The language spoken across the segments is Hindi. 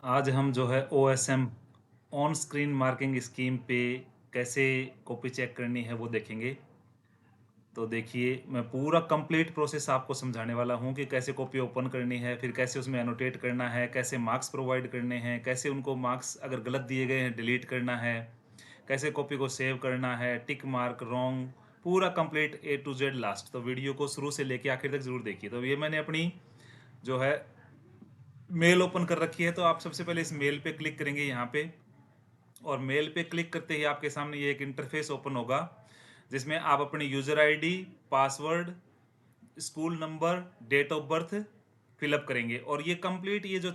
आज हम जो है OSM on screen marking scheme पे कैसे कॉपी चेक करनी है वो देखेंगे। तो देखिए, मैं पूरा कंप्लीट प्रोसेस आपको समझाने वाला हूँ कि कैसे कॉपी ओपन करनी है, फिर कैसे उसमें एनोटेट करना है, कैसे मार्क्स प्रोवाइड करने हैं, कैसे उनको मार्क्स अगर गलत दिए गए हैं डिलीट करना है, कैसे कॉपी को सेव करना है, टिक मार्क, रॉन्ग, पूरा complete A to Z last. तो वीडियो को शुरू से लेके आखिर तक ज़रूर देखिए। तो ये मैंने अपनी जो है मेल ओपन कर रखी है, तो आप सबसे पहले इस मेल पे क्लिक करेंगे यहाँ पे, और मेल पे क्लिक करते ही आपके सामने ये एक इंटरफेस ओपन होगा जिसमें आप अपनी user ID, password, school number, date of birth fill up करेंगे। और ये कंप्लीट, ये जो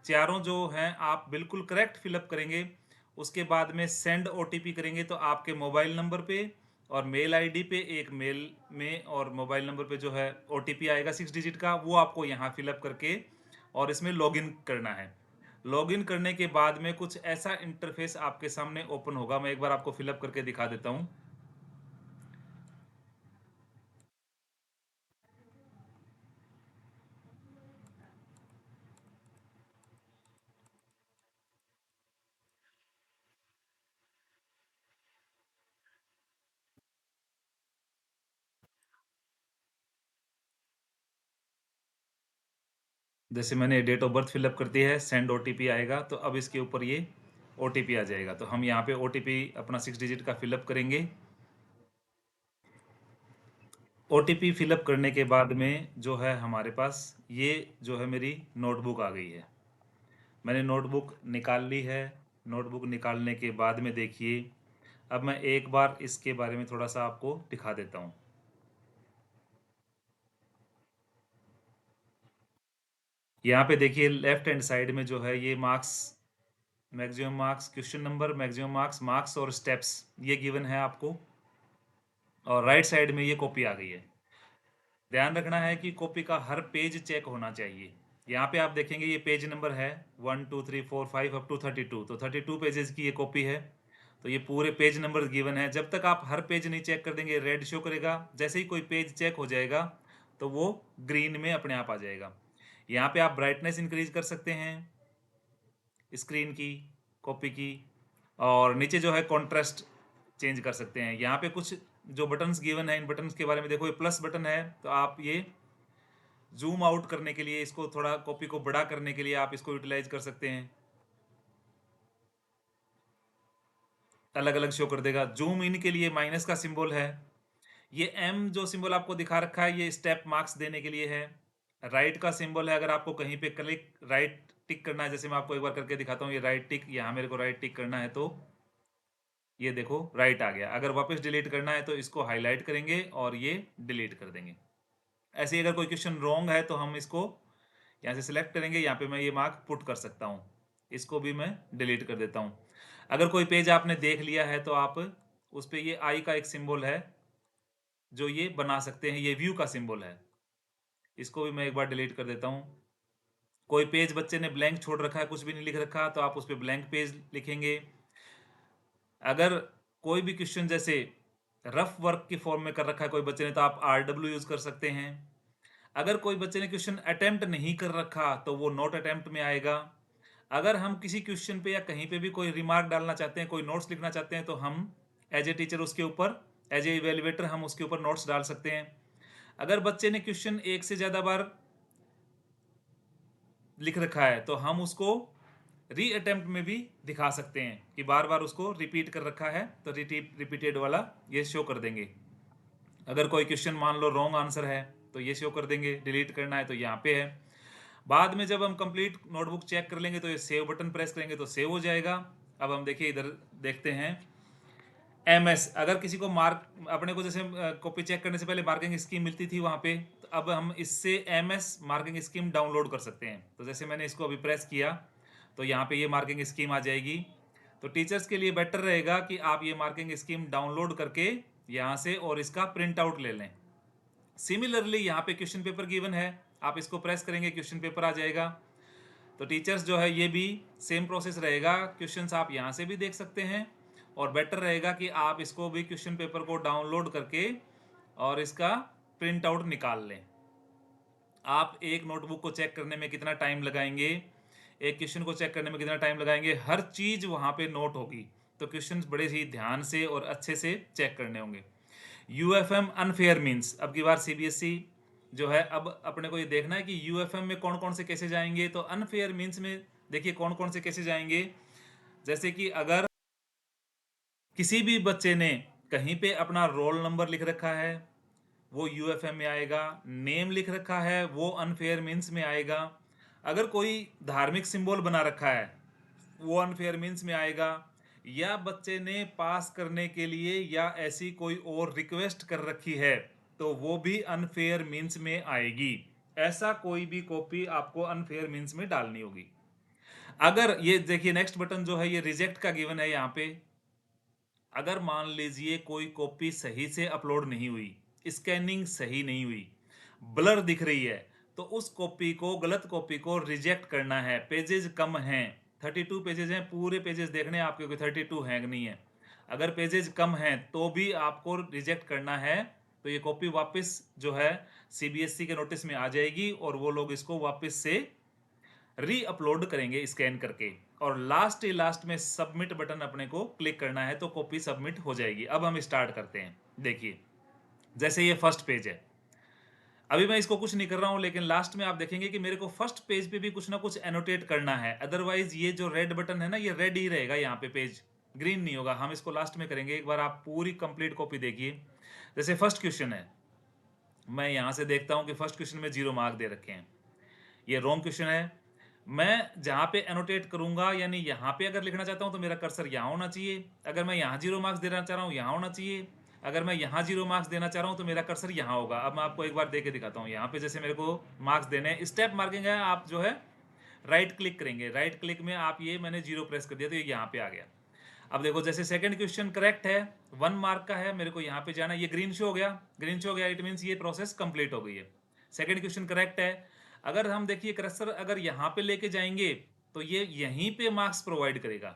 चारों जो हैं आप बिल्कुल करेक्ट फिलअप करेंगे। उसके बाद में सेंड ओटीपी करेंगे तो आपके मोबाइल नंबर पे और मेल आईडी पे एक मेल में और मोबाइल नंबर पे जो है ओटीपी आएगा 6 डिजिट का, वो आपको यहाँ फिलअप करके और इसमें लॉगिन करना है। लॉगिन करने के बाद में कुछ ऐसा इंटरफेस आपके सामने ओपन होगा। मैं एक बार आपको फिलअप करके दिखा देता हूँ। जैसे मैंने डेट ऑफ बर्थ फिलअप कर दी है, सेंड ओटीपी आएगा, तो अब इसके ऊपर ये ओटीपी आ जाएगा। तो हम यहाँ पे ओटीपी अपना 6 डिजिट का फिलअप करेंगे। ओटीपी फिलअप करने के बाद में जो है हमारे पास ये जो है मेरी नोटबुक आ गई है। मैंने नोटबुक निकाल ली है। नोटबुक निकालने के बाद में देखिए, अब मैं एक बार इसके बारे में थोड़ा सा आपको दिखा देता हूँ। यहाँ पे देखिए लेफ्ट हैंड साइड में जो है ये marks, maximum marks, question number, maximum marks, marks और स्टेप्स ये गिवन है आपको। और राइट साइड में ये कॉपी आ गई है। ध्यान रखना है कि कॉपी का हर पेज चेक होना चाहिए। यहाँ पे आप देखेंगे ये पेज नंबर है 1 2 3 4 5 अप टू 32, तो 32 पेजेस की ये कॉपी है। तो ये पूरे पेज नंबर गिवन है। जब तक आप हर पेज नहीं चेक कर देंगे रेड शो करेगा। जैसे ही कोई पेज चेक हो जाएगा तो वो ग्रीन में अपने आप आ जाएगा। यहाँ पे आप ब्राइटनेस इंक्रीज कर सकते हैं स्क्रीन की, कॉपी की, और नीचे जो है कॉन्ट्रास्ट चेंज कर सकते हैं। यहाँ पे कुछ जो बटन्स गिवन है, इन बटन्स के बारे में देखो। ये प्लस बटन है, तो आप ये जूम आउट करने के लिए, इसको थोड़ा कॉपी को बड़ा करने के लिए आप इसको यूटिलाइज कर सकते हैं। अलग अलग शो कर देगा। जूम इन के लिए माइनस का सिंबल है। ये एम जो सिंबल आपको दिखा रखा है ये स्टेप मार्क्स देने के लिए है। राइट का सिंबल है, अगर आपको कहीं पे क्लिक राइट टिक करना है, जैसे मैं आपको एक बार करके दिखाता हूँ। ये राइट टिक, यहाँ मेरे को राइट टिक करना है तो ये देखो राइट आ गया। अगर वापस डिलीट करना है तो इसको हाईलाइट करेंगे और ये डिलीट कर देंगे। ऐसे ही अगर कोई क्वेश्चन रॉन्ग है तो हम इसको यहाँ से सिलेक्ट करेंगे, यहाँ पे मैं ये मार्क पुट कर सकता हूँ। इसको भी मैं डिलीट कर देता हूँ। अगर कोई पेज आपने देख लिया है तो आप उस पर ये आई का एक सिंबल है जो ये बना सकते हैं, ये व्यू का सिंबल है। इसको भी मैं एक बार डिलीट कर देता हूँ। कोई पेज बच्चे ने ब्लैंक छोड़ रखा है, कुछ भी नहीं लिख रखा, तो आप उस पर ब्लैंक पेज लिखेंगे। अगर कोई भी क्वेश्चन जैसे रफ वर्क की फॉर्म में कर रखा है कोई बच्चे ने, तो आप RW यूज कर सकते हैं। अगर कोई बच्चे ने क्वेश्चन अटेम्प्ट नहीं कर रखा तो वो नॉट अटेम्प्ट में आएगा। अगर हम किसी क्वेश्चन पे या कहीं पे भी कोई रिमार्क डालना चाहते हैं, कोई नोट्स लिखना चाहते हैं, तो हम एज ए टीचर उसके ऊपर, एज ए इवेल्युएटर हम उसके ऊपर नोट्स डाल सकते हैं। अगर बच्चे ने क्वेश्चन एक से ज़्यादा बार लिख रखा है तो हम उसको री अटेम्प्ट में भी दिखा सकते हैं कि बार बार उसको रिपीट कर रखा है, तो रिपीटेड वाला ये शो कर देंगे। अगर कोई क्वेश्चन मान लो रॉन्ग आंसर है तो ये शो कर देंगे। डिलीट करना है तो यहाँ पे है। बाद में जब हम कंप्लीट नोटबुक चेक कर लेंगे तो ये सेव बटन प्रेस करेंगे तो सेव हो जाएगा। अब हम देखिए इधर देखते हैं MS। अगर किसी को मार्क, अपने को जैसे कॉपी चेक करने से पहले मार्किंग स्कीम मिलती थी वहाँ पे, तो अब हम इससे MS मार्किंग स्कीम डाउनलोड कर सकते हैं। तो जैसे मैंने इसको अभी प्रेस किया तो यहाँ पे ये मार्किंग स्कीम आ जाएगी। तो टीचर्स के लिए बेटर रहेगा कि आप ये मार्किंग स्कीम डाउनलोड करके यहाँ से और इसका प्रिंट आउट ले लें। सिमिलरली यहाँ पे क्वेश्चन पेपर गिवन है, आप इसको प्रेस करेंगे क्वेश्चन पेपर आ जाएगा। तो टीचर्स जो है ये भी सेम प्रोसेस रहेगा। क्वेश्चंस आप यहाँ से भी देख सकते हैं, और बेटर रहेगा कि आप इसको भी क्वेश्चन पेपर को डाउनलोड करके और इसका प्रिंट आउट निकाल लें। आप एक नोटबुक को चेक करने में कितना टाइम लगाएंगे, एक क्वेश्चन को चेक करने में कितना टाइम लगाएंगे, हर चीज़ वहाँ पे नोट होगी। तो क्वेश्चन बड़े ही ध्यान से और अच्छे से चेक करने होंगे। यूएफएम अनफेयर मीन्स, अब की बार सीबीएसई जो है, अब अपने को ये देखना है कि यूएफएम में कौन कौन से केसेज आएंगे। तो अनफेयर मीन्स में देखिए कौन कौन से केसेज आएंगे। जैसे कि अगर किसी भी बच्चे ने कहीं पे अपना रोल नंबर लिख रखा है, वो यूएफएम में आएगा। नेम लिख रखा है, वो अनफेयर मीन्स में आएगा। अगर कोई धार्मिक सिंबल बना रखा है, वो अनफेयर मीन्स में आएगा। या बच्चे ने पास करने के लिए या ऐसी कोई और रिक्वेस्ट कर रखी है, तो वो भी अनफेयर मीन्स में आएगी। ऐसा कोई भी कॉपी आपको अनफेयर मीन्स में डालनी होगी। अगर ये देखिए नेक्स्ट बटन जो है, ये रिजेक्ट का गिवन है यहाँ पे। अगर मान लीजिए कोई कॉपी सही से अपलोड नहीं हुई, स्कैनिंग सही नहीं हुई, ब्लर दिख रही है, तो उस कॉपी को, गलत कॉपी को रिजेक्ट करना है। पेजेस कम हैं, 32 पेजेस हैं, पूरे पेजेस देखने हैं आपके, कोई 32 है नहीं है। अगर पेजेस कम हैं तो भी आपको रिजेक्ट करना है। तो ये कॉपी वापस जो है सीबीएसई के नोटिस में आ जाएगी और वो लोग इसको वापस से री अपलोड करेंगे स्कैन करके। और लास्ट में सबमिट बटन अपने को क्लिक करना है, तो कॉपी सबमिट हो जाएगी। अब हम स्टार्ट करते हैं। देखिए जैसे ये फर्स्ट पेज है, अभी मैं इसको कुछ नहीं कर रहा हूं, लेकिन लास्ट में आप देखेंगे कि मेरे को फर्स्ट पेज पे भी कुछ ना कुछ एनोटेट करना है। अदरवाइज ये जो रेड बटन है ना, ये रेड ही रहेगा, यहाँ पे पेज ग्रीन नहीं होगा। हम इसको लास्ट में करेंगे। एक बार आप पूरी कंप्लीट कॉपी देखिए। जैसे फर्स्ट क्वेश्चन है, मैं यहां से देखता हूं कि फर्स्ट क्वेश्चन में 0 मार्क दे रखे हैं, ये रॉन्ग क्वेश्चन है। मैं जहां पे एनोटेट करूंगा, यानी यहां पे अगर लिखना चाहता हूं तो मेरा कर्सर यहां होना चाहिए। अगर मैं यहां 0 मार्क्स देना चाह रहा हूं, यहां होना चाहिए। अगर मैं यहां 0 मार्क्स देना चाह रहा हूं तो मेरा कर्सर यहां होगा। अब मैं आपको एक बार दे के दिखाता हूं। यहाँ पे जैसे मेरे को मार्क्स देने हैं, स्टेप मार्किंग है, आप जो है राइट क्लिक करेंगे। राइट क्लिक में आप ये, मैंने 0 प्रेस कर दिया तो ये यहाँ पे आ गया। अब देखो जैसे सेकंड क्वेश्चन करेक्ट है, 1 मार्क का है, मेरे को यहाँ पे जाना है, ये ग्रीन शो हो गया। ग्रीन शो हो गया, इट मीन्स ये प्रोसेस कंप्लीट हो गई है। सेकंड क्वेश्चन करेक्ट है। अगर हम देखिए कर्सर अगर यहाँ पे लेके जाएंगे तो ये यहीं पे मार्क्स प्रोवाइड करेगा।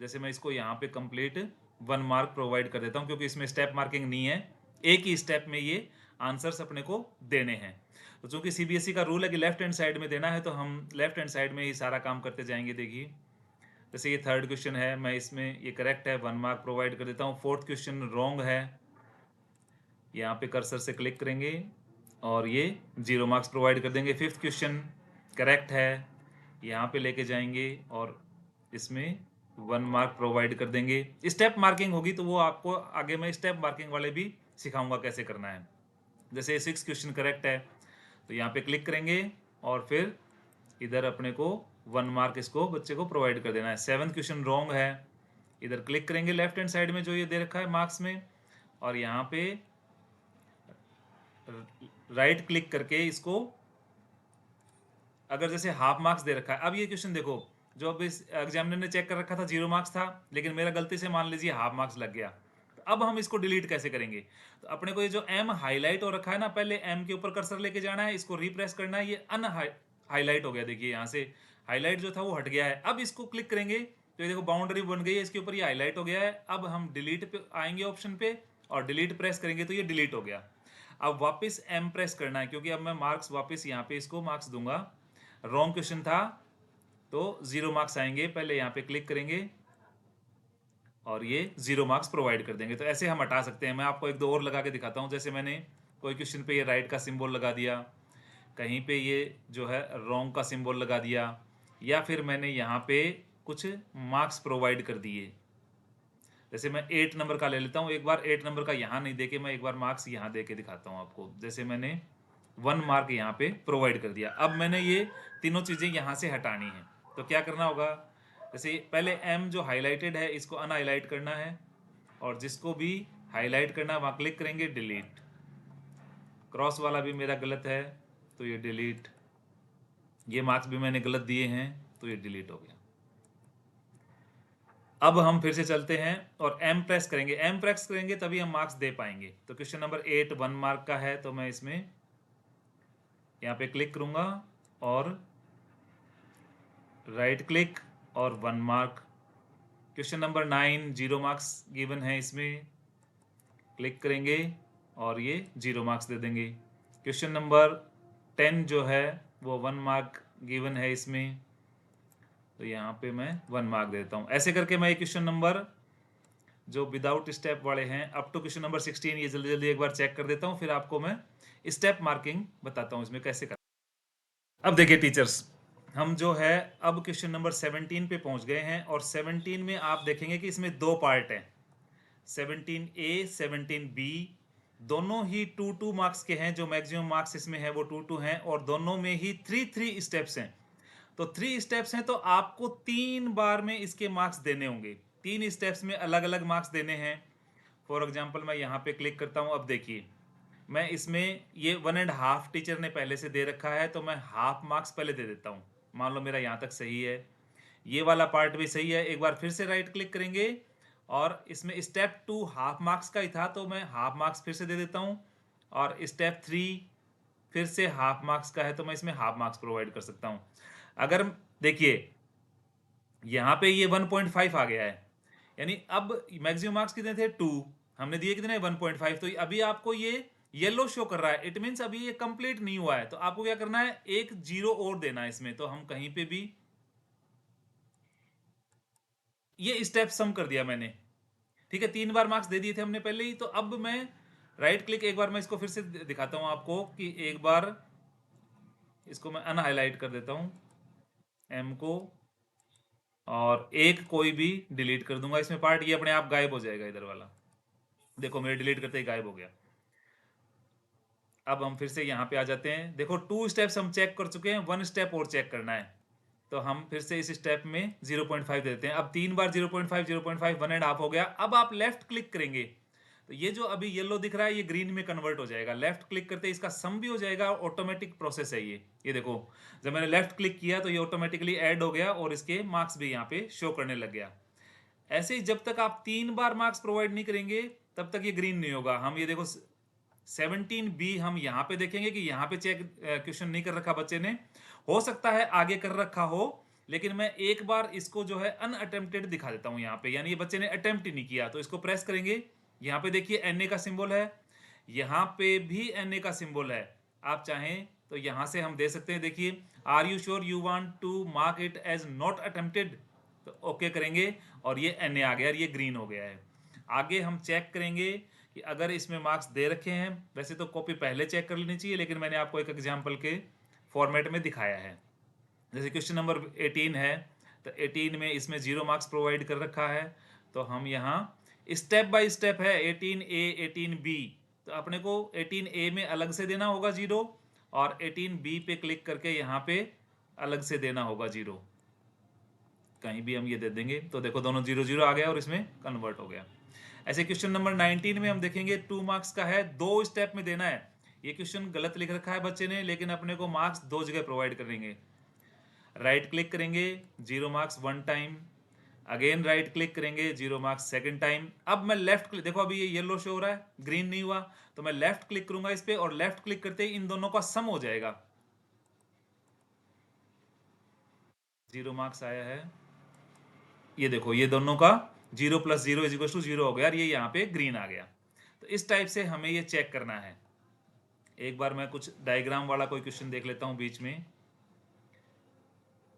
जैसे मैं इसको यहाँ पे कंप्लीट 1 मार्क प्रोवाइड कर देता हूँ, क्योंकि इसमें स्टेप मार्किंग नहीं है, एक ही स्टेप में ये आंसर्स अपने को देने हैं। तो चूंकि सीबीएसई का रूल है कि लेफ्ट हैंड साइड में देना है, तो हम लेफ्ट हैंड साइड में ही सारा काम करते जाएंगे। देखिए जैसे ये थर्ड क्वेश्चन है, मैं इसमें ये करेक्ट है, 1 मार्क प्रोवाइड कर देता हूँ। फोर्थ क्वेश्चन रॉन्ग है, यहाँ पे कर्सर से क्लिक करेंगे और ये 0 मार्क्स प्रोवाइड कर देंगे। फिफ्थ क्वेश्चन करेक्ट है, यहाँ पे लेके जाएंगे और इसमें 1 मार्क प्रोवाइड कर देंगे। स्टेप मार्किंग होगी तो वो आपको आगे मैं स्टेप मार्किंग वाले भी सिखाऊंगा कैसे करना है। जैसे 6 क्वेश्चन करेक्ट है, तो यहाँ पे क्लिक करेंगे और फिर इधर अपने को 1 मार्क इसको बच्चे को प्रोवाइड कर देना है। 7th क्वेश्चन रॉन्ग है, इधर क्लिक करेंगे लेफ्ट हैंड साइड में जो ये दे रखा है मार्क्स में, और यहाँ पे राइट क्लिक करके इसको, अगर जैसे हाफ मार्क्स दे रखा है, अब ये क्वेश्चन देखो, जो अब इस एग्जामिनर ने चेक कर रखा था 0 मार्क्स था, लेकिन मेरा गलती से मान लीजिए हाफ मार्क्स लग गया। तो अब हम इसको डिलीट कैसे करेंगे? तो अपने को ये जो एम हाईलाइट हो रखा है ना, पहले एम के ऊपर कर्सर लेके जाना है, इसको रिप्रेस करना है, ये अन हाईलाइट हो गया। देखिए यहाँ से हाईलाइट जो था वो हट गया है। अब इसको क्लिक करेंगे तो ये देखो बाउंड्री बन गई है, इसके ऊपर ये हाईलाइट हो गया है। अब हम डिलीट पे आएंगे ऑप्शन पे और डिलीट प्रेस करेंगे तो ये डिलीट हो गया। अब वापस एम प्रेस करना है, क्योंकि अब मैं मार्क्स वापस यहाँ पे इसको मार्क्स दूंगा। रॉन्ग क्वेश्चन था तो 0 मार्क्स आएंगे, पहले यहाँ पे क्लिक करेंगे और ये 0 मार्क्स प्रोवाइड कर देंगे। तो ऐसे हम हटा सकते हैं। मैं आपको एक दो और लगा के दिखाता हूँ। जैसे मैंने कोई क्वेश्चन पे ये राइट का सिंबल लगा दिया, कहीं पे ये जो है रॉन्ग का सिंबल लगा दिया, या फिर मैंने यहाँ पे कुछ मार्क्स प्रोवाइड कर दिए। जैसे मैं 8 नंबर का ले लेता हूँ, एक बार 8 नंबर का यहाँ नहीं देके मैं एक बार मार्क्स यहाँ दे के दिखाता हूँ आपको। जैसे मैंने 1 मार्क यहाँ पे प्रोवाइड कर दिया। अब मैंने ये तीनों चीज़ें यहाँ से हटानी है, तो क्या करना होगा? जैसे पहले एम जो हाईलाइटेड है इसको अनहाईलाइट करना है, और जिसको भी हाईलाइट करना है वहाँ क्लिक करेंगे, डिलीट। क्रॉस वाला भी मेरा गलत है तो ये डिलीट, ये मार्क्स भी मैंने गलत दिए हैं तो ये डिलीट हो गया। अब हम फिर से चलते हैं और एम प्रेस करेंगे। एम प्रेस करेंगे तभी हम मार्क्स दे पाएंगे। तो क्वेश्चन नंबर 8 1 मार्क का है, तो मैं इसमें यहाँ पे क्लिक करूंगा और राइट क्लिक और 1 mark. Question number 9 0 marks given है, इसमें क्लिक करेंगे और ये 0 मार्क्स दे देंगे। क्वेश्चन नंबर 10 जो है वो 1 मार्क गिवन है इसमें, तो यहाँ पे मैं 1 मार्क देता हूँ। ऐसे करके मैं क्वेश्चन नंबर जो विदाउट स्टेप वाले हैं अप टू क्वेश्चन नंबर 16 ये जल्दी जल्दी एक बार चेक कर देता हूँ, फिर आपको मैं स्टेप मार्किंग बताता हूँ इसमें कैसे कर। अब देखिए टीचर्स, हम जो है अब क्वेश्चन नंबर 17 पे पहुंच गए हैं, और 17 में आप देखेंगे कि इसमें दो पार्ट हैं, 17A 17B, दोनों ही 2-2 मार्क्स के हैं। जो मैक्सिमम मार्क्स इसमें है वो 2-2 हैं, और दोनों में ही 3-3 स्टेप्स हैं। तो 3 स्टेप्स हैं, तो आपको 3 बार में इसके मार्क्स देने होंगे। 3 स्टेप्स में अलग अलग मार्क्स देने हैं। फॉर एग्जाम्पल मैं यहाँ पे क्लिक करता हूँ। अब देखिए, मैं इसमें ये 1.5 टीचर ने पहले से दे रखा है, तो मैं हाफ मार्क्स पहले दे देता हूँ। मान लो मेरा यहाँ तक सही है, ये वाला पार्ट भी सही है। एक बार फिर से राइट क्लिक करेंगे, और इसमें स्टेप 2 हाफ मार्क्स का ही था, तो मैं हाफ मार्क्स फिर से दे देता हूँ। और स्टेप 3 फिर से हाफ मार्क्स का है, तो मैं इसमें हाफ मार्क्स प्रोवाइड कर सकता हूँ। अगर देखिए यहाँ पे ये 1.5 आ गया है, यानी अब मैक्सिमम मार्क्स कितने थे 2, हमने दिए कितने 1.5, तो अभी आपको ये येलो शो कर रहा है, इट मीन्स अभी ये कंप्लीट नहीं हुआ है। तो आपको क्या करना है, एक जीरो और देना है इसमें। तो हम कहीं पे भी ये स्टेप सम कर दिया मैंने, ठीक है। 3 बार मार्क्स दे दिए थे हमने पहले ही। तो अब मैं राइट क्लिक, एक बार मैं इसको फिर से दिखाता हूं आपको कि एक बार इसको मैं अनहाइलाइट कर देता हूं, एम को, और एक कोई भी डिलीट कर दूंगा इसमें पार्ट, ये अपने आप गायब हो जाएगा इधर वाला। देखो मेरे डिलीट करते ही गायब हो गया। अब हम फिर से यहाँ पे आ जाते हैं। देखो 2 स्टेप्स हम चेक कर चुके हैं, 1 स्टेप और चेक करना है। तो हम फिर से इस स्टेप में 0.5 देते हैं। अब 3 बार 0.5 0.5 1.5 हो गया। अब आप लेफ्ट क्लिक करेंगे, तो ये जो अभी येलो दिख रहा है ये ग्रीन में कन्वर्ट हो जाएगा। लेफ्ट क्लिक करते इसका सम भी हो जाएगा, ऑटोमेटिक प्रोसेस है ये देखो, जब मैंने लेफ्ट क्लिक किया तो ये ऑटोमेटिकली ऐड हो गया, और इसके मार्क्स भी यहाँ पे शो करने लग गया। ऐसे ही जब तक आप 3 बार मार्क्स प्रोवाइड नहीं करेंगे तब तक ये ग्रीन नहीं होगा। हम ये देखो 17B हम यहाँ पे देखेंगे कि यहाँ पे चेक क्वेश्चन नहीं कर रखा बच्चे ने, हो सकता है आगे कर रखा हो, लेकिन मैं एक बार इसको जो है अनअटेम्प्टेड दिखा देता हूँ यहाँ पे, यानी ये बच्चे ने अटेम्प्ट ही नहीं किया। तो इसको प्रेस करेंगे, यहाँ पे देखिए NA का सिंबल है, यहाँ पे भी NA का सिंबल है। आप चाहें तो यहाँ से हम दे सकते हैं। देखिए, are you sure you want to mark it as not attempted, तो ओके करेंगे, और ये NA आ गया और ये ग्रीन हो गया है। आगे हम चेक करेंगे कि अगर इसमें मार्क्स दे रखे हैं, वैसे तो कॉपी पहले चेक कर लेनी चाहिए, लेकिन मैंने आपको एक एग्जाम्पल के फॉर्मेट में दिखाया है। जैसे क्वेश्चन नंबर 18 है, तो 18 में इसमें 0 मार्क्स प्रोवाइड कर रखा है। तो हम यहाँ स्टेप बाय स्टेप है 18A 18B, तो अपने को 18A में अलग से देना होगा 0, और 18B पे क्लिक करके यहाँ पे अलग से देना होगा 0। कहीं भी हम ये दे देंगे तो देखो दोनों 0 0 आ गया और इसमें कन्वर्ट हो गया। ऐसे क्वेश्चन नंबर 19 में हम देखेंगे 2 मार्क्स का है, 2 स्टेप में देना है। ये क्वेश्चन गलत लिख रखा है बच्चे ने, लेकिन अपने को मार्क्स 2 जगह प्रोवाइड करेंगे। राइट क्लिक करेंगे, 0 marks 1 time, again right click करेंगे, 0 मार्क्स सेकंड टाइम। अब मैं लेफ्ट क्लिक, देखो अभी ये येलो शो हो रहा है, ग्रीन नहीं हुआ, तो मैं लेफ्ट क्लिक करूंगा इस पे, और लेफ्ट क्लिक करते ही इन दोनों का सम हो जाएगा। 0 मार्क्स आया है, ये देखो ये दोनों का 0 + 0 = 0 हो गया, और ये यहाँ पे ग्रीन आ गया। तो इस टाइप से हमें ये चेक करना है। एक बार मैं कुछ डायग्राम वाला कोई क्वेश्चन देख लेता हूँ बीच में।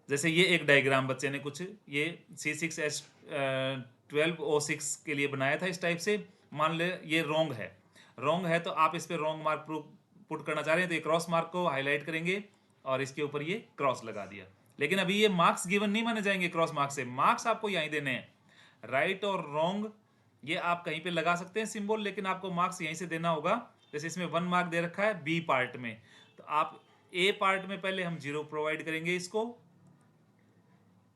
जैसे ये एक डायग्राम बच्चे ने कुछ ये C6H12O6 के लिए बनाया था इस टाइप से। मान ले ये रॉन्ग है, रॉन्ग है, तो आप इस पर रॉन्ग मार्क पुट करना चाह रहे हैं, तो ये क्रॉस मार्क को हाईलाइट करेंगे और इसके ऊपर ये क्रॉस लगा दिया। लेकिन अभी ये मार्क्स गिवन नहीं माने जाएंगे क्रॉस मार्क से, मार्क्स आपको यहीं देने हैं। राइट और रॉन्ग ये आप कहीं पे लगा सकते हैं सिंबल, लेकिन आपको मार्क्स यहीं से देना होगा। जैसे इसमें 1 मार्क दे रखा है बी पार्ट में, तो आप ए पार्ट में पहले हम 0 प्रोवाइड करेंगे, इसको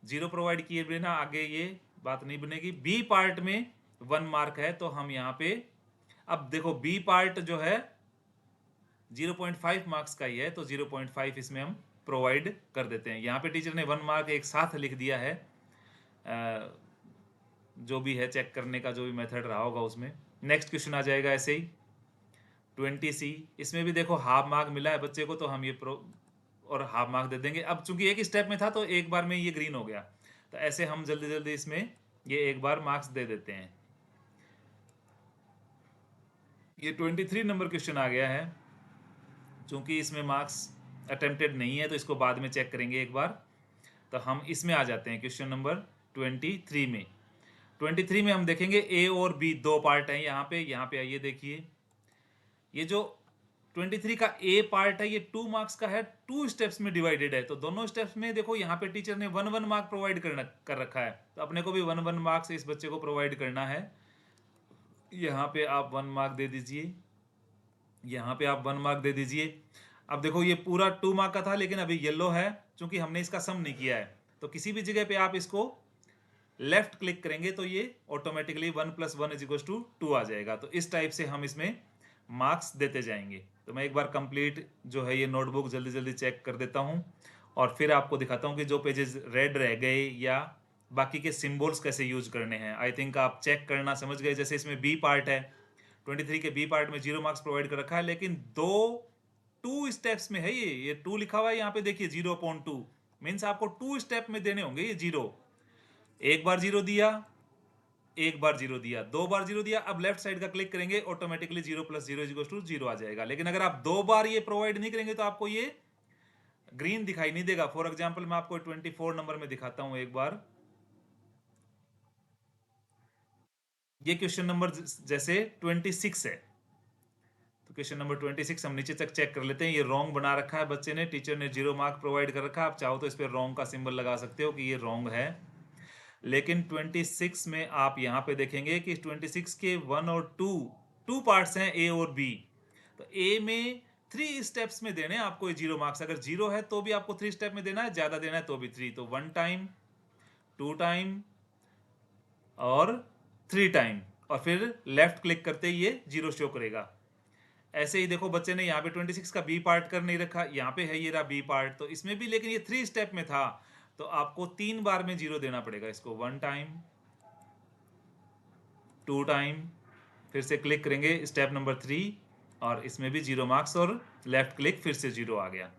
0 प्रोवाइड किए बिना आगे ये बात नहीं बनेगी। बी पार्ट में 1 मार्क है, तो हम यहाँ पे अब देखो बी पार्ट जो है 0.5 मार्क्स का ही है, तो 0.5 इसमें हम प्रोवाइड कर देते हैं। यहाँ पे टीचर ने 1 मार्क एक साथ लिख दिया है, जो भी है चेक करने का जो भी मेथड रहा होगा उसमें। नेक्स्ट क्वेश्चन आ जाएगा ऐसे ही 20C, इसमें भी देखो हाफ मार्क मिला है बच्चे को, तो हम ये और हाफ मार्क दे देंगे। अब चूंकि एक स्टेप में था तो एक बार में ये ग्रीन हो गया, तो ऐसे हम जल्दी जल्दी इसमें ये एक बार मार्क्स दे देते हैं। ये 23 नंबर क्वेश्चन आ गया है, चूंकि इसमें मार्क्स अटेम्प्टेड नहीं है तो इसको बाद में चेक करेंगे एक बार। तो हम इसमें आ जाते हैं क्वेश्चन नंबर 23 में। 23 में हम देखेंगे ए और बी दो पार्ट हैं यहाँ पे आइए देखिए। ये जो 23 का ए पार्ट है ये 2 मार्क्स का है, 2 स्टेप्स में डिवाइडेड है। तो दोनों स्टेप्स में देखो यहाँ पे टीचर ने 1 1 मार्क प्रोवाइड कर रखा है, तो अपने को भी 1 1 मार्क्स इस बच्चे को प्रोवाइड करना है। यहाँ पे आप 1 मार्क दे दीजिए, यहाँ पे आप 1 मार्क दे दीजिए। अब देखो ये पूरा 2 मार्क का था, लेकिन अभी येलो है क्योंकि हमने इसका सम नहीं किया है। तो किसी भी जगह पे आप इसको लेफ्ट क्लिक करेंगे तो ये ऑटोमेटिकली 1 + 1 = 2 आ जाएगा। तो इस टाइप से हम इसमें मार्क्स देते जाएंगे। तो मैं एक बार कंप्लीट जो है ये नोटबुक जल्दी जल्दी चेक कर देता हूँ और फिर आपको दिखाता हूँ कि जो पेजेस रेड रह गए या बाकी के सिंबल्स कैसे यूज करने हैं। आई थिंक आप चेक करना समझ गए। जैसे इसमें बी पार्ट है, 23 के बी पार्ट में 0 मार्क्स प्रोवाइड कर रखा है, लेकिन 2 स्टेप्स में है। ये 2 लिखा हुआ है यहाँ पे देखिए, 0.2 मीन्स आपको 2 स्टेप में देने होंगे ये 0। एक बार 0 दिया, एक बार 0 दिया, 2 बार 0 दिया। अब लेफ्ट साइड का क्लिक करेंगे, ऑटोमेटिकली 0 + 0 = 0 आ जाएगा। लेकिन अगर आप 2 बार ये प्रोवाइड नहीं करेंगे तो आपको ये ग्रीन दिखाई नहीं देगा। फॉर एग्जाम्पल मैं आपको 24 नंबर में दिखाता हूं एक बार। ये क्वेश्चन नंबर जैसे 26 है, तो क्वेश्चन नंबर 26 हम नीचे तक चेक कर लेते हैं। ये रॉन्ग बना रखा है बच्चे ने, टीचर ने 0 मार्क प्रोवाइड कर रखा है। आप चाहो तो इस पर रॉन्ग का सिंबल लगा सकते हो कि ये रॉन्ग है। लेकिन 26 में आप यहाँ पे देखेंगे कि 26 के 1 और 2 पार्ट्स हैं, ए और बी। तो ए में 3 स्टेप्स में देने आपको ये 0 मार्क्स। अगर 0 है तो भी आपको 3 स्टेप में देना है, ज्यादा देना है तो भी 3। तो 1 टाइम, 2 टाइम और 3 टाइम, और फिर लेफ्ट क्लिक करते ही ये 0 शो करेगा। ऐसे ही देखो बच्चे ने यहाँ पे 26 का बी पार्ट कर नहीं रखा, यहाँ पे है ये रहा बी पार्ट, तो इसमें भी लेकिन ये 3 स्टेप में था, तो आपको 3 बार में 0 देना पड़ेगा इसको। 1 टाइम, 2 टाइम, फिर से क्लिक करेंगे स्टेप नंबर 3, और इसमें भी 0 मार्क्स, और लेफ्ट क्लिक फिर से 0 आ गया।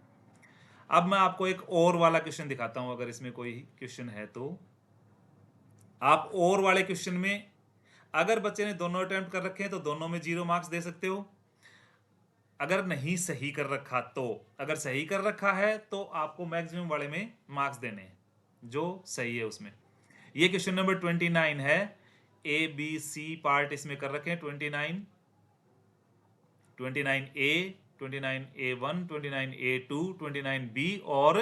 अब मैं आपको एक और वाला क्वेश्चन दिखाता हूं, अगर इसमें कोई क्वेश्चन है तो। आप और वाले क्वेश्चन में अगर बच्चे ने दोनों अटेम्प्ट कर रखे हैं तो दोनों में 0 मार्क्स दे सकते हो। अगर नहीं सही कर रखा तो, अगर सही कर रखा है तो आपको मैक्सिमम वाले में मार्क्स देने हैं जो सही है उसमें। ये क्वेश्चन नंबर 29 है। ए बी सी पार्ट इसमें कर रखे हैं 29, 29A, 29A1, 29A2, 29B और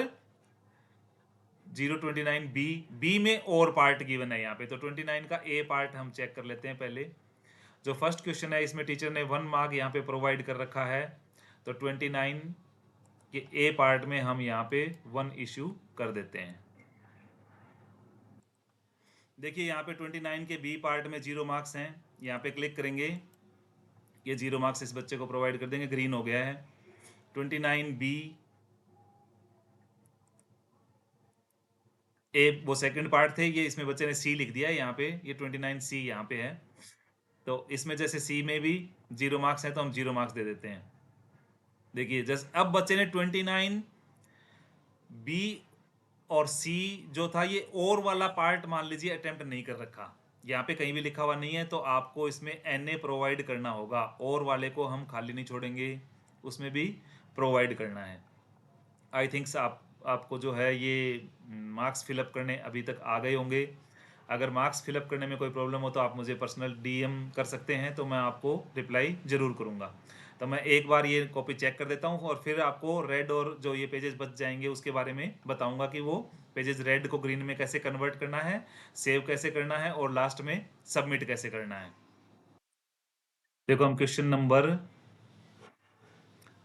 029B। बी में और पार्ट गिवन है यहाँ पे। तो 29 का ए पार्ट हम चेक कर लेते हैं पहले। जो फर्स्ट क्वेश्चन है इसमें टीचर ने 1 मार्क यहाँ पे प्रोवाइड कर रखा है, तो 29 के ए पार्ट में हम यहाँ पे 1 इशू कर देते हैं। देखिए यहाँ पे 29 के बी पार्ट में 0 मार्क्स हैं, यहाँ पे क्लिक करेंगे, ये 0 मार्क्स इस बच्चे को प्रोवाइड कर देंगे, ग्रीन हो गया है। 29B ए वो सेकंड पार्ट थे, ये इसमें बच्चे ने सी लिख दिया है यहाँ पे, ये 29C यहाँ पे है। तो इसमें जैसे सी में भी 0 मार्क्स हैं तो हम 0 मार्क्स दे देते हैं। देखिए जैसे अब बच्चे ने 29B और सी जो था ये और वाला पार्ट मान लीजिए अटेम्प्ट नहीं कर रखा, यहाँ पे कहीं भी लिखा हुआ नहीं है, तो आपको इसमें NA प्रोवाइड करना होगा। और वाले को हम खाली नहीं छोड़ेंगे, उसमें भी प्रोवाइड करना है। आई थिंक्स आपको जो है ये मार्क्स फिलअप करने अभी तक आ गए होंगे। अगर मार्क्स फिलअप करने में कोई प्रॉब्लम हो तो आप मुझे पर्सनल DM कर सकते हैं, तो मैं आपको रिप्लाई ज़रूर करूँगा। तो मैं एक बार ये कॉपी चेक कर देता हूँ और फिर आपको रेड और जो ये पेजेस बच जाएंगे उसके बारे में बताऊँगा कि वो पेजेस रेड को ग्रीन में कैसे कन्वर्ट करना है, सेव कैसे करना है, और लास्ट में सबमिट कैसे करना है। देखो हम क्वेश्चन नंबर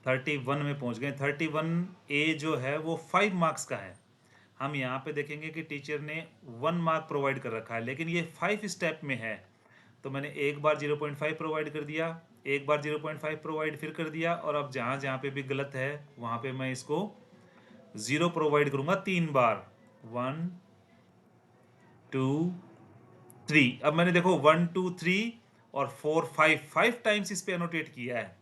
31 में पहुंच गए। 31A जो है वो 5 मार्क्स का है। हम यहाँ पे देखेंगे कि टीचर ने 1 मार्क प्रोवाइड कर रखा है, लेकिन ये 5 स्टेप में है। तो मैंने एक बार 0.5 प्रोवाइड कर दिया, एक बार 0.5 प्रोवाइड फिर कर दिया, और अब जहाँ जहाँ पे भी गलत है वहाँ पे मैं इसको 0 प्रोवाइड करूँगा 3 बार। 1 2 3। अब मैंने देखो 1 2 3 और 4 5 टाइम्स इस पे एनोटेट किया है।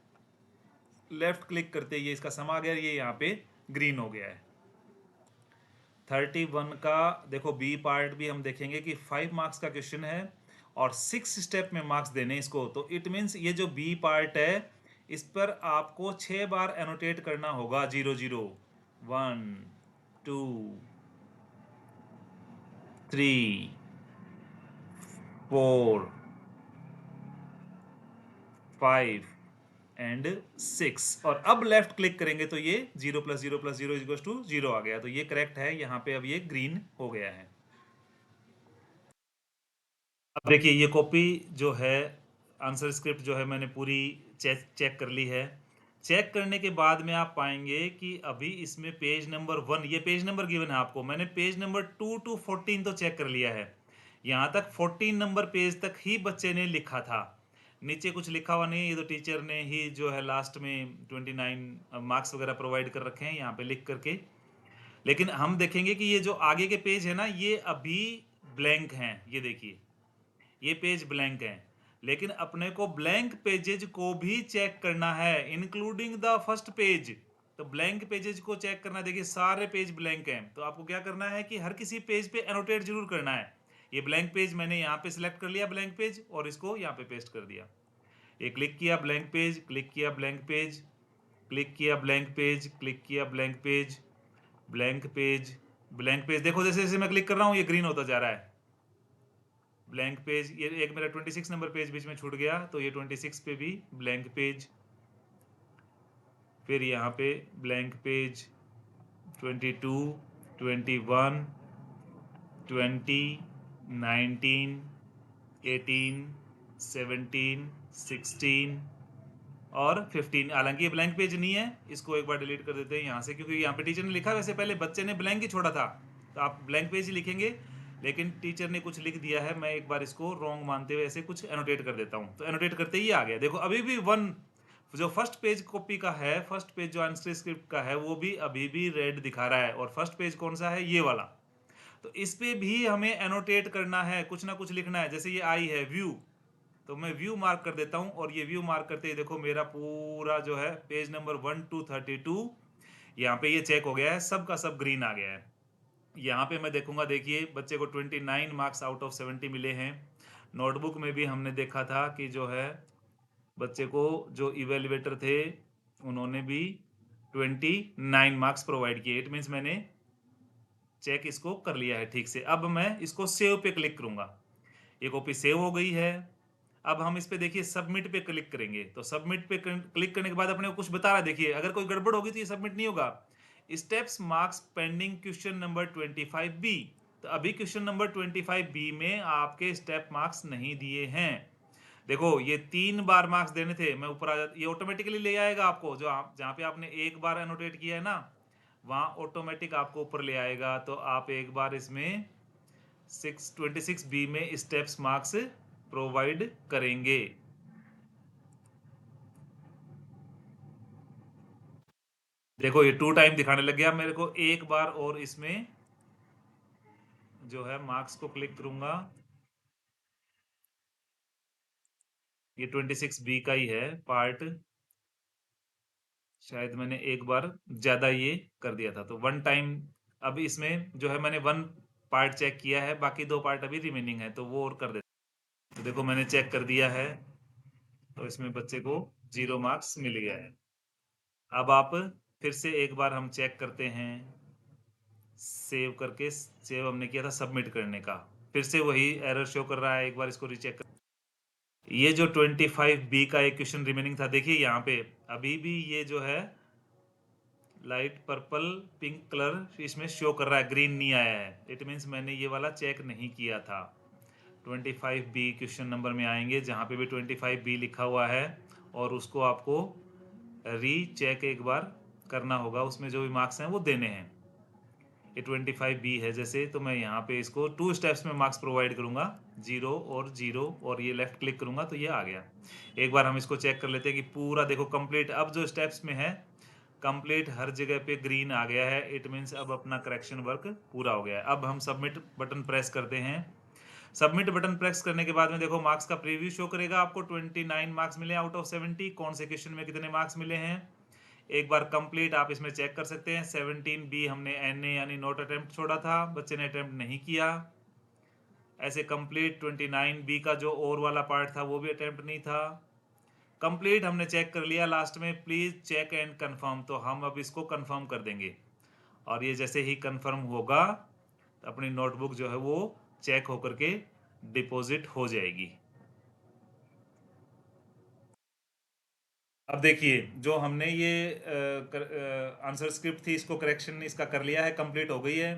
लेफ्ट क्लिक करते ही इसका सम आ गया, ये यहाँ पे ग्रीन हो गया है। 31 का देखो बी पार्ट भी हम देखेंगे कि 5 मार्क्स का क्वेश्चन है और 6 स्टेप में मार्क्स देने इसको। तो इट मीन्स ये जो बी पार्ट है इस पर आपको 6 बार एनोटेट करना होगा 0 0। 1 2 3 4 5 एंड 6 और अब लेफ्ट क्लिक करेंगे तो ये 0 प्लस 0 प्लस 0 इक्वल्स टू 0 आ गया। तो ये करेक्ट है, यहाँ पे अब ये ग्रीन हो गया है। अब देखिए ये कॉपी जो है, आंसर स्क्रिप्ट जो है मैंने पूरी चेक कर ली है। चेक करने के बाद में आप पाएंगे कि अभी इसमें पेज नंबर 1, ये पेज नंबर गिवन है आपको, मैंने पेज नंबर 2 टू 14 तो चेक कर लिया है। यहाँ तक 14 नंबर पेज तक ही बच्चे ने लिखा था, नीचे कुछ लिखा हुआ नहीं। ये तो टीचर ने ही जो है लास्ट में 29 मार्क्स वगैरह प्रोवाइड कर रखे हैं यहाँ पे लिख करके। लेकिन हम देखेंगे कि ये जो आगे के पेज है ना, ये अभी ब्लैंक हैं। ये देखिए ये पेज ब्लैंक हैं, लेकिन अपने को ब्लैंक पेजेज को भी चेक करना है, इंक्लूडिंग द फर्स्ट पेज। तो ब्लैंक पेजेज को चेक करना, देखिए सारे पेज ब्लैंक हैं, तो आपको क्या करना है कि हर किसी पेज पे एनोटेट जरूर करना है। ये ब्लैंक पेज मैंने यहाँ पे सिलेक्ट कर लिया ब्लैंक पेज, और इसको यहाँ पे पेस्ट कर दिया। ये क्लिक किया ब्लैंक पेज, क्लिक किया ब्लैंक पेज, क्लिक किया ब्लैंक पेज, क्लिक किया blank page, blank page, blank page. देखो जैसे जैसे मैं क्लिक कर रहा हूँ ये ग्रीन होता जा रहा है। ब्लैंक पेज, ये एक मेरा 26 नंबर पेज बीच में छूट गया, तो ये 26 पे भी ब्लैंक पेज। फिर यहाँ पे ब्लैंक पेज 22, 21, 20, 19, 18, 17, 16 और 15। हालांकि ये ब्लैंक पेज नहीं है, इसको एक बार डिलीट कर देते हैं यहाँ से, क्योंकि यहाँ पे टीचर ने लिखा, वैसे पहले बच्चे ने ब्लैंक ही छोड़ा था, तो आप ब्लैंक पेज ही लिखेंगे, लेकिन टीचर ने कुछ लिख दिया है। मैं एक बार इसको रॉन्ग मानते हुए ऐसे कुछ एनोटेट कर देता हूँ, तो एनोटेट करते ही आ गया। देखो अभी भी वन जो फर्स्ट पेज कॉपी का है, फर्स्ट पेज जो आंसर स्क्रिप्ट का है, वो भी अभी भी रेड दिखा रहा है। और फर्स्ट पेज कौन सा है? ये वाला। तो इस पे भी हमें एनोटेट करना है, कुछ ना कुछ लिखना है। जैसे ये आई है व्यू, तो मैं व्यू मार्क कर देता हूं, और ये व्यू मार्क करते ही देखो मेरा पूरा जो है पेज नंबर 1 टू 32 यहाँ पे ये चेक हो गया है, सब का सब ग्रीन आ गया है। यहाँ पे मैं देखूंगा, देखिए बच्चे को 29 मार्क्स आउट ऑफ 70 मिले हैं। नोटबुक में भी हमने देखा था कि जो है बच्चे को जो इवेल्युएटर थे उन्होंने भी 29 मार्क्स प्रोवाइड किए। इट मीन्स मैंने चेक इसको कर लिया है ठीक से। अब मैं इसको सेव पे क्लिक करूंगा, ये कॉपी सेव हो गई है। अब हम इस पे देखिए सबमिट पे क्लिक करेंगे, तो सबमिट पे क्लिक करने के बाद अपने को कुछ बता रहा है। देखिए अगर कोई गड़बड़ होगी तो ये सबमिट नहीं होगा। Steps marks pending question number 25B। तो अभी क्वेश्चन नंबर 25B में आपके स्टेप मार्क्स नहीं दिए हैं। देखो ये 3 बार मार्क्स देने थे, मैं ऊपर आ जाता, ये ऑटोमेटिकली ले आएगा आपको, जो आप जहाँ पे आपने एक बार एनोटेट किया है ना, वहाँ ऑटोमेटिक आपको ऊपर ले आएगा। तो आप एक बार इसमें 26B में स्टेप्स मार्क्स प्रोवाइड करेंगे। देखो ये 2 टाइम दिखाने लग गया मेरे को। एक बार और इसमें जो है मार्क्स को क्लिक करूंगा, ये 26B का ही है पार्ट। शायद मैंने एक बार ज्यादा ये कर दिया था, तो 1 टाइम। अब इसमें जो है मैंने 1 पार्ट चेक किया है, बाकी 2 पार्ट अभी रिमेनिंग है, तो वो और कर देते। तो देखो मैंने चेक कर दिया है, तो इसमें बच्चे को 0 मार्क्स मिल गया है। अब आप फिर से एक बार हम चेक करते हैं, सेव करके, सेव हमने किया था सबमिट करने का, फिर से वही एरर शो कर रहा है। एक बार इसको रीचेक कर। ये जो 25B का एक क्वेश्चन रिमेनिंग था, देखिए यहाँ पे अभी भी ये जो है लाइट पर्पल पिंक कलर इसमें शो कर रहा है, ग्रीन नहीं आया है। इट मीन्स मैंने ये वाला चेक नहीं किया था। 25B क्वेश्चन नंबर में आएंगे जहाँ पे भी 25B लिखा हुआ है, और उसको आपको रीचेक एक बार करना होगा, उसमें जो भी मार्क्स हैं वो देने हैं। ये 25B है जैसे, तो मैं यहाँ पे इसको 2 स्टेप्स में मार्क्स प्रोवाइड करूंगा, 0 और 0, और ये लेफ्ट क्लिक करूंगा तो ये आ गया। एक बार हम इसको चेक कर लेते हैं कि पूरा देखो कंप्लीट, अब जो स्टेप्स में है कंप्लीट हर जगह पे ग्रीन आ गया है। इट मीन्स अब अपना करेक्शन वर्क पूरा हो गया है। अब हम सबमिट बटन प्रेस करते हैं। सबमिट बटन प्रेस करने के बाद में देखो मार्क्स का प्रीव्यू शो करेगा आपको। 29 मार्क्स मिले आउट ऑफ 70, कौन से क्वेश्चन में कितने मार्क्स मिले हैं एक बार कंप्लीट आप इसमें चेक कर सकते हैं। 17B हमने NA यानी नॉट अटेम्प्ट छोड़ा था, बच्चे ने अटेम्प्ट नहीं किया। ऐसे कंप्लीट 29B का जो और वाला पार्ट था वो भी अटेम्प्ट नहीं था। कंप्लीट हमने चेक कर लिया। लास्ट में प्लीज चेक एंड कंफर्म, तो हम अब इसको कंफर्म कर देंगे। और ये जैसे ही कंफर्म होगा तो अपनी नोटबुक जो है वो चेक होकर के डिपॉजिट हो जाएगी। अब देखिए, जो हमने ये आंसर स्क्रिप्ट थी, इसको करेक्शन इसका कर लिया है, कंप्लीट हो गई है।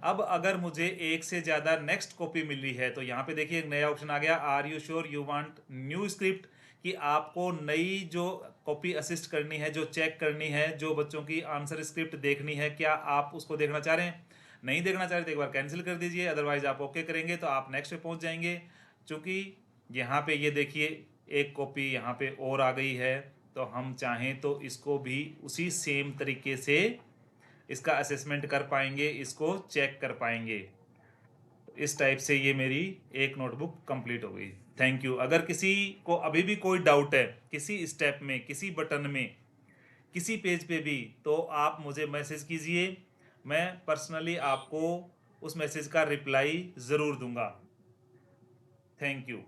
अब अगर मुझे एक से ज़्यादा नेक्स्ट कॉपी मिल रही है तो यहाँ पे देखिए एक नया ऑप्शन आ गया, are you sure you want new script, कि आपको नई जो कॉपी असिस्ट करनी है, जो चेक करनी है, जो बच्चों की आंसर स्क्रिप्ट देखनी है, क्या आप उसको देखना चाह रहे हैं? नहीं देखना चाह रहे तो एक बार कैंसिल कर दीजिए, अदरवाइज आप ओके करेंगे तो आप नेक्स्ट पे पहुंच जाएंगे। क्योंकि यहाँ पे ये देखिए एक कॉपी यहाँ पे और आ गई है, तो हम चाहें तो इसको भी उसी सेम तरीके से इसका असेसमेंट कर पाएंगे, इसको चेक कर पाएंगे। इस टाइप से ये मेरी एक नोटबुक कंप्लीट हो गई। Thank you. अगर किसी को अभी भी कोई डाउट है किसी स्टेप में, किसी बटन में, किसी पेज पे भी, तो आप मुझे मैसेज कीजिए, मैं पर्सनली आपको उस मैसेज का रिप्लाई ज़रूर दूंगा। Thank you.